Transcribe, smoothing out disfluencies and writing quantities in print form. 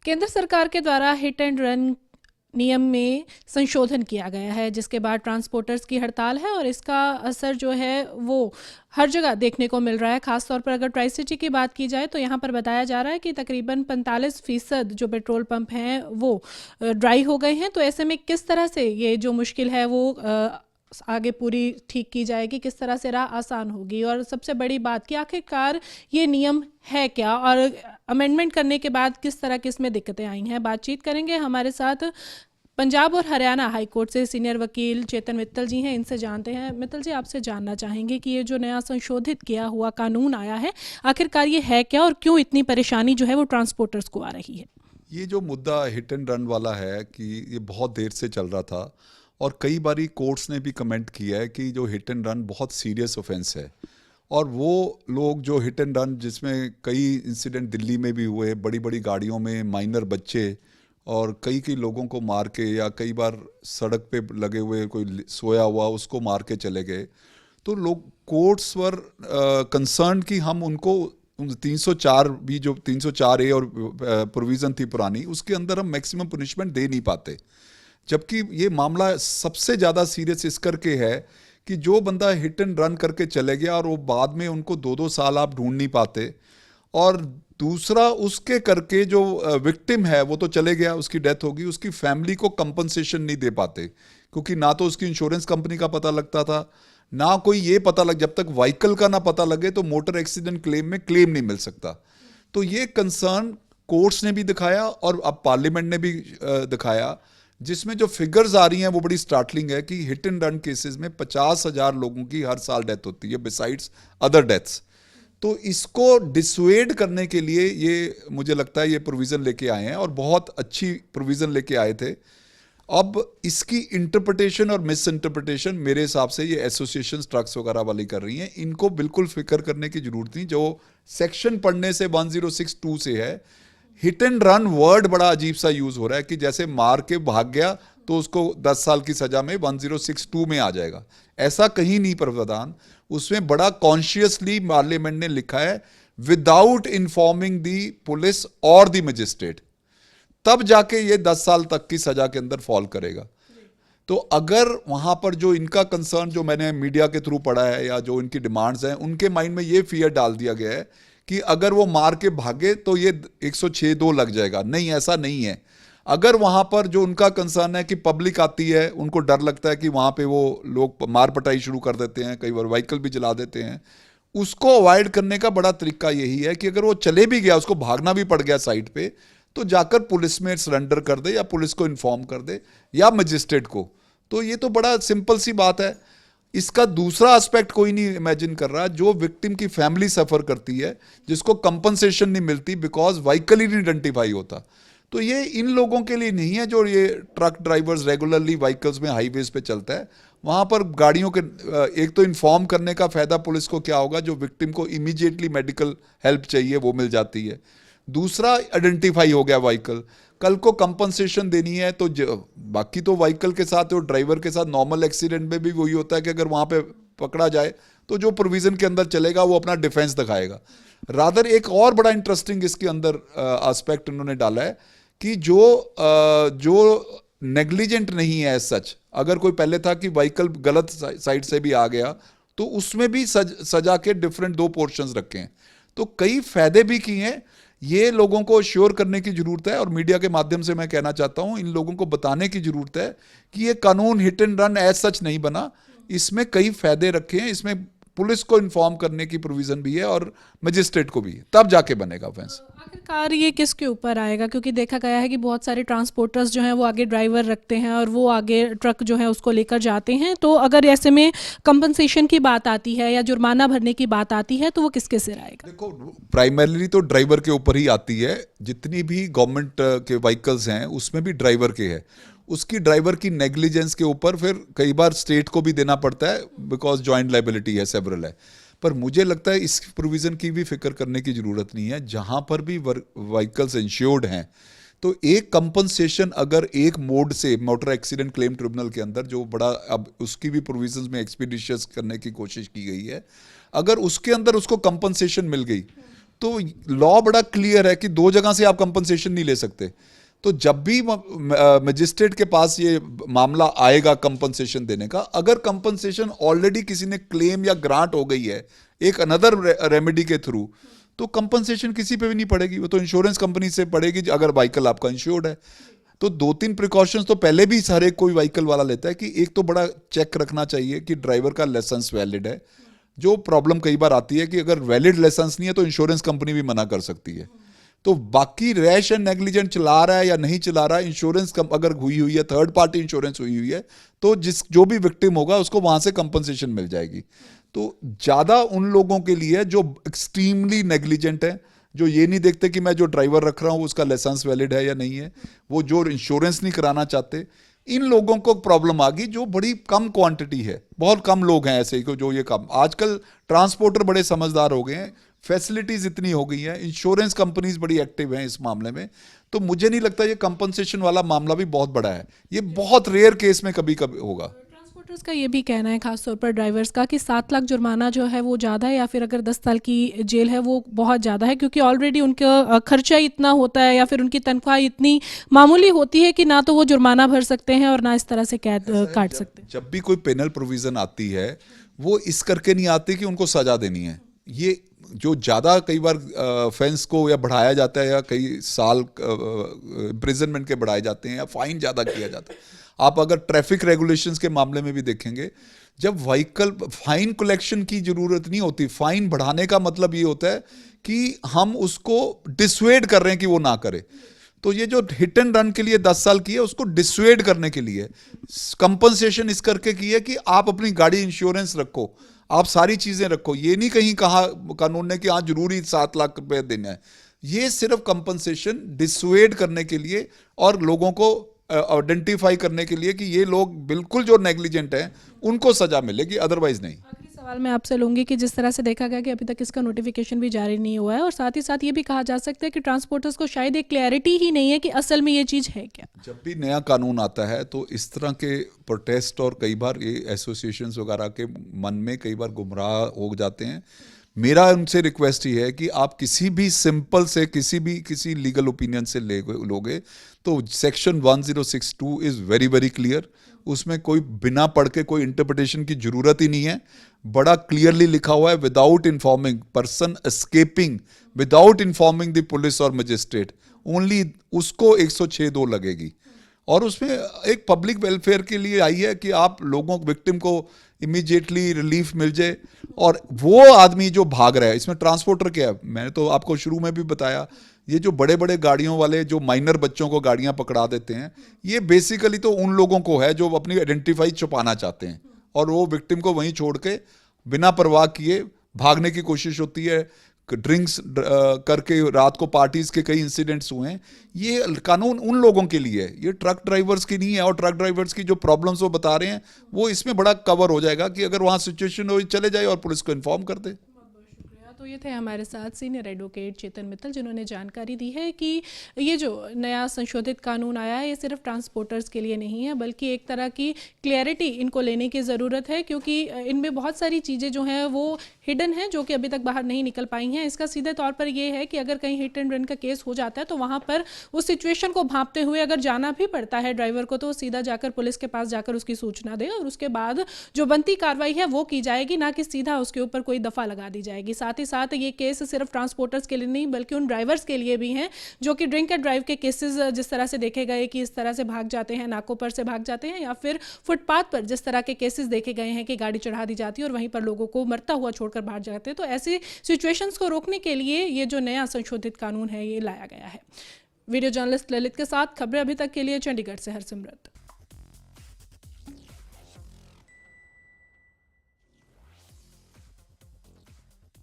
केंद्र सरकार के द्वारा हिट एंड रन नियम में संशोधन किया गया है, जिसके बाद ट्रांसपोर्टर्स की हड़ताल है और इसका असर जो है वो हर जगह देखने को मिल रहा है। खासतौर पर अगर ट्राई सिटी की बात की जाए तो यहाँ पर बताया जा रहा है कि तकरीबन 45% जो पेट्रोल पंप हैं वो ड्राई हो गए हैं। तो ऐसे में किस तरह से ये जो मुश्किल है वो आगे पूरी ठीक की जाएगी, किस तरह से राह आसान होगी, और सबसे बड़ी बात कि आखिरकार ये नियम है क्या और अमेंडमेंट करने के बाद किस तरह की इसमें दिक्कतें आई हैं। बातचीत करेंगे हमारे साथ पंजाब और हरियाणा हाई कोर्ट से सीनियर वकील चेतन मित्तल जी हैं। इनसे जानते हैं। मित्तल जी, आपसे जानना चाहेंगे कि ये जो नया संशोधित किया हुआ कानून आया है, आखिरकार ये है क्या और क्यों इतनी परेशानी जो है वो ट्रांसपोर्टर्स को आ रही है। ये जो मुद्दा हिट एंड रन वाला है कि ये बहुत देर से चल रहा था और कई बारी कोर्ट्स ने भी कमेंट किया है कि जो हिट एंड रन बहुत सीरियस ऑफेंस है। और वो लोग जो हिट एंड रन, जिसमें कई इंसिडेंट दिल्ली में भी हुए, बड़ी बड़ी गाड़ियों में माइनर बच्चे और कई कई लोगों को मार के, या कई बार सड़क पे लगे हुए कोई सोया हुआ उसको मार के चले गए। तो लोग कोर्ट्स वर कंसर्न कि हम उनको 304 भी, जो 304 ए और प्रोविज़न थी पुरानी, उसके अंदर हम मैक्सिमम पनिशमेंट दे नहीं पाते। जबकि ये मामला सबसे ज़्यादा सीरियस इस करके है कि जो बंदा हिट एंड रन करके चले गया और वो बाद में उनको 2-2 साल आप ढूंढ नहीं पाते, और दूसरा उसके करके जो विक्टिम है वो तो चले गया, उसकी डेथ होगी, उसकी फैमिली को कंपनसेशन नहीं दे पाते, क्योंकि ना तो उसकी इंश्योरेंस कंपनी का पता लगता था, ना कोई ये पता लग, जब तक व्हीकल का ना पता लगे तो मोटर एक्सीडेंट क्लेम में क्लेम नहीं मिल सकता। तो ये कंसर्न कोर्ट्स ने भी दिखाया और अब पार्लियामेंट ने भी दिखाया, जिसमें जो फिगर्स आ रही हैं वो बड़ी स्टार्टलिंग है कि हिट एंड रन केसेस में 50,000 लोगों की हर साल डेथ होती है बिसाइड्स अदर डेथ्स। तो इसको डिसवेड करने के लिए ये, मुझे लगता है, ये प्रोविज़न लेके आए हैं और बहुत अच्छी प्रोविज़न लेके आए थे। अब इसकी इंटरप्रिटेशन और मिस इंटरप्रिटेशन मेरे हिसाब से ये एसोसिएशन ट्रक्स वगैरह वाली कर रही हैं। इनको बिल्कुल फिक्र करने की जरूरत नहीं। जो सेक्शन पढ़ने से 1062 से है, हिट एंड रन वर्ड बड़ा अजीब सा यूज हो रहा है कि जैसे मार के भाग गया तो उसको 10 साल की सजा में 1062 में आ जाएगा। ऐसा कहीं नहीं प्रावधान। उसमें बड़ा कॉन्शियसली पार्लियामेंट ने लिखा है विदाउट इन्फॉर्मिंग दी पुलिस और दी मजिस्ट्रेट, तब जाके ये 10 साल तक की सजा के अंदर फॉल करेगा। तो अगर वहां पर जो इनका कंसर्न, जो मैंने मीडिया के थ्रू पढ़ा है या जो इनकी डिमांड्स हैं, उनके माइंड में ये फियर डाल दिया गया है कि अगर वो मार के भागे तो ये 106(2) लग जाएगा। नहीं, ऐसा नहीं है। अगर वहां पर जो उनका कंसर्न है कि पब्लिक आती है, उनको डर लगता है कि वहां पे वो लोग मार पटाई शुरू कर देते हैं, कई बार व्हीकल भी जला देते हैं, उसको अवॉइड करने का बड़ा तरीका यही है कि अगर वो चले भी गया, उसको भागना भी पड़ गया साइड पे, तो जाकर पुलिस में सरेंडर कर दे या पुलिस को इन्फॉर्म कर दे या मजिस्ट्रेट को। तो ये तो बड़ा सिंपल सी बात है। इसका दूसरा एस्पेक्ट कोई नहीं इमेजिन कर रहा, जो विक्टिम की फैमिली सफर करती है, जिसको कंपनसेशन नहीं मिलती बिकॉज व्हीकल ही नहीं आइडेंटिफाई होता। तो ये इन लोगों के लिए नहीं है जो ये ट्रक ड्राइवर्स रेगुलरली व्हीकल्स में हाईवेज पे चलता है। वहां पर गाड़ियों के एक तो इन्फॉर्म करने का फायदा पुलिस को क्या होगा, जो विक्टिम को इमीडिएटली मेडिकल हेल्प चाहिए वो मिल जाती है। दूसरा, आइडेंटिफाई हो गया व्हीकल, कल को कंपनसेशन देनी है तो बाकी तो व्हीकल के साथ और ड्राइवर के साथ नॉर्मल एक्सीडेंट में भी वही होता है कि अगर वहां पे पकड़ा जाए तो जो प्रोविजन के अंदर चलेगा वो अपना डिफेंस दिखाएगा। रादर एक और बड़ा इंटरेस्टिंग इसके अंदर एस्पेक्ट उन्होंने डाला है कि जो नेग्लिजेंट नहीं है सच, अगर कोई पहले था कि व्हीकल गलत साइड से भी आ गया तो उसमें भी सजा के डिफरेंट 2 पोर्शंस रखे हैं। तो कई फायदे भी किए हैं। ये लोगों को श्योर करने की जरूरत है और मीडिया के माध्यम से मैं कहना चाहता हूं, इन लोगों को बताने की जरूरत है कि ये कानून hit and run as such नहीं बना, इसमें कई फायदे रखे हैं। इसमें पुलिस को इन्फॉर्म करने की प्रोविजन भी है और मजिस्ट्रेट को भी, तब जाके बनेगा ऑफेंस। आखिरकार ये किसके ऊपर आएगा, क्योंकि देखा गया है कि बहुत सारे ट्रांसपोर्टर्स जो हैं वो आगे ड्राइवर रखते हैं और वो आगे ट्रक जो है उसको लेकर जाते हैं। तो अगर ऐसे में कंपनसेशन की बात आती है या जुर्माना भरने की बात आती है तो वो किसके सिर आएगा? देखो, प्राइमरली तो ड्राइवर के ऊपर ही आती है। जितनी भी गवर्नमेंट के व्हीकल्स हैं उसमें भी ड्राइवर के है, उसकी ड्राइवर की नेग्लिजेंस के ऊपर फिर कई बार स्टेट को भी देना पड़ता है बिकॉज जॉइंट लाइबिलिटी है, सेवरल है। पर मुझे लगता है इस प्रोविज़न की भी फिक्र करने की ज़रूरत नहीं है। जहाँ पर भी व्हीकल्स इंश्योर्ड हैं तो एक कंपनसेशन अगर एक मोड से, मोटर एक्सीडेंट क्लेम ट्रिब्यूनल के अंदर जो बड़ा अब उसकी भी प्रोविजंस में एक्सपीडिशियस करने की कोशिश की गई है, अगर उसके अंदर उसको कंपनसेशन मिल गई तो लॉ बड़ा क्लियर है कि दो जगह से आप कंपनसेशन नहीं ले सकते। तो जब भी मजिस्ट्रेट के पास ये मामला आएगा कंपनसेशन देने का, अगर कंपनसेशन ऑलरेडी किसी ने क्लेम या ग्रांट हो गई है एक अनदर रेमेडी के थ्रू, तो कंपनसेशन किसी पे भी नहीं पड़ेगी, वो तो इंश्योरेंस कंपनी से पड़ेगी अगर व्हीकल आपका इंश्योर्ड है। तो 2-3 प्रिकॉशंस तो पहले भी हर एक कोई व्हीकल वाला लेता है कि एक तो बड़ा चेक रखना चाहिए कि ड्राइवर का लाइसेंस वैलिड है। जो प्रॉब्लम कई बार आती है कि अगर वैलिड लाइसेंस नहीं है तो इंश्योरेंस कंपनी भी मना कर सकती है। तो बाकी रैश एंड नेग्लिजेंट चला रहा है या नहीं चला रहा है, इंश्योरेंस अगर हुई हुई है, थर्ड पार्टी इंश्योरेंस हुई है, तो जो भी विक्टिम होगा उसको वहां से कंपनसेशन मिल जाएगी। तो ज्यादा उन लोगों के लिए जो एक्सट्रीमली नेग्लिजेंट है, जो ये नहीं देखते कि मैं जो ड्राइवर रख रहा हूं उसका लाइसेंस वैलिड है या नहीं है, वो जो इंश्योरेंस नहीं कराना चाहते, इन लोगों को प्रॉब्लम आ गई, जो बड़ी कम क्वांटिटी है। बहुत कम लोग हैं ऐसे जो ये काम, आजकल ट्रांसपोर्टर बड़े समझदार हो गए हैं, फैसिलिटीज इतनी हो गई हैं, इंश्योरेंस कंपनीज बड़ी एक्टिव हैं इस मामले में। तो मुझे नहीं लगता ये कंपनसेशन वाला मामला भी बहुत बड़ा है, ये बहुत रेयर केस में कभी कभी होगा। ट्रांसपोर्टर्स का ये भी कहना है, खासतौर पर ड्राइवर्स का, कि 7 लाख जुर्माना जो है वो ज़्यादा है, या फिर अगर 10 साल की जेल है वो बहुत ज़्यादा है, क्योंकि ऑलरेडी उनका खर्चा इतना होता है या फिर उनकी तनख्वाह इतनी मामूली होती है कि ना तो वो जुर्माना भर सकते हैं और ना इस तरह से कैद काट सकते हैं। जब भी कोई पेनल प्रोविजन आती है वो इस करके नहीं आती कि उनको सजा देनी है। ये जो ज़्यादा कई बार ऑफेंस को या बढ़ाया जाता है या कई साल इम्प्रिजनमेंट के बढ़ाए जाते हैं या फाइन ज़्यादा किया जाता है। आप अगर ट्रैफिक रेगुलेशंस के मामले में भी देखेंगे, जब व्हीकल फाइन कलेक्शन की जरूरत नहीं होती, फाइन बढ़ाने का मतलब ये होता है कि हम उसको डिसवेड कर रहे हैं कि वो ना करे। तो ये जो हिट एंड रन के लिए 10 साल की है, उसको डिसवेड करने के लिए कंपनसेशन इस करके की है कि आप अपनी गाड़ी इंश्योरेंस रखो, आप सारी चीजें रखो। ये नहीं कहीं कहा कानून ने कि हाँ जरूरी 7 लाख रुपए देना है, ये सिर्फ कंपनसेशन डिसवेड करने के लिए और लोगों को आइडेंटिफाई करने के लिए कि ये लोग बिल्कुल जो नेग्लिजेंट हैं उनको सजा मिलेगी, अदरवाइज नहीं। आखिरी सवाल मैं आपसे लूँगी कि जिस तरह से देखा गया कि अभी तक इसका नोटिफिकेशन भी जारी नहीं हुआ है, और साथ ही साथ ये भी कहा जा सकता है कि ट्रांसपोर्टर्स को शायद एक क्लैरिटी ही नहीं है कि असल में ये चीज़ है क्या। जब भी नया कानून आता है तो इस तरह के प्रोटेस्ट और कई बार ये एसोसिएशंस वगैरह के मन में कई बार गुमराह हो जाते हैं। मेरा उनसे रिक्वेस्ट ही है कि आप किसी भी सिंपल से किसी लीगल ओपिनियन से लोगे तो section 1062 is very very clear. उसमें कोई बिना पढ़ के कोई इंटरप्रिटेशन की जरूरत ही नहीं है। बड़ा क्लियरली लिखा हुआ है, without informing person escaping without informing the police और मजिस्ट्रेट, ओनली उसको 106(2) लगेगी। और उसमें एक पब्लिक वेलफेयर के लिए आई है कि आप लोगों विक्टिम को इमीडिएटली रिलीफ मिल जाए। और वो आदमी जो भाग रहा है, इसमें ट्रांसपोर्टर क्या है, मैंने तो आपको शुरू में भी बताया, ये जो बड़े बड़े गाड़ियों वाले जो माइनर बच्चों को गाड़ियां पकड़ा देते हैं, ये बेसिकली तो उन लोगों को है जो अपनी आइडेंटिफाई छुपाना चाहते हैं, और वो विक्टिम को वहीं छोड़ के बिना परवाह किए भागने की कोशिश होती है। ड्रिंक्स करके रात को पार्टीज के कई इंसिडेंट्स हुए हैं। ये कानून उन लोगों के लिए है, ये ट्रक ड्राइवर्स की नहीं है। और ट्रक ड्राइवर्स की जो प्रॉब्लम्स वो बता रहे हैं वो इसमें बड़ा कवर हो जाएगा कि अगर वहाँ सिचुएशन हो चले जाए और पुलिस को इन्फॉर्म कर दे। तो ये थे हमारे साथ सीनियर एडवोकेट चेतन मित्तल, जिन्होंने जानकारी दी है कि ये जो नया संशोधित कानून आया है ये सिर्फ ट्रांसपोर्टर्स के लिए नहीं है, बल्कि एक तरह की क्लैरिटी इनको लेने की ज़रूरत है, क्योंकि इनमें बहुत सारी चीज़ें जो हैं वो हिडन हैं, जो कि अभी तक बाहर नहीं निकल पाई हैं। इसका सीधे तौर पर ये है कि अगर कहीं हिट एंड रन का केस हो जाता है तो वहाँ पर उस सिचुएशन को भांपते हुए अगर जाना भी पड़ता है ड्राइवर को, तो सीधा जाकर पुलिस के पास जाकर उसकी सूचना दे और उसके बाद जो बनती कार्रवाई है वो की जाएगी, ना कि सीधा उसके ऊपर कोई दफ़ा लगा दी जाएगी। साथ ही साथ ये केस सिर्फ ट्रांसपोर्टर्स के लिए नहीं बल्कि उन ड्राइवर्स के लिए भी हैं जो कि ड्रिंक एंड ड्राइव के केसेस जिस तरह से देखे गए कि इस तरह से भाग जाते हैं, नाकों पर से भाग जाते हैं, या फिर फुटपाथ पर जिस तरह के केसेस देखे गए हैं कि गाड़ी चढ़ा दी जाती है और वहीं पर लोगों को मरता हुआ छोड़कर भाग जाते हैं। तो ऐसी सिचुएशंस को रोकने के लिए ये जो नया संशोधित कानून है ये लाया गया है। वीडियो जर्नलिस्ट ललित के साथ खबरें अभी तक के लिए चंडीगढ़ से हरसिमरत।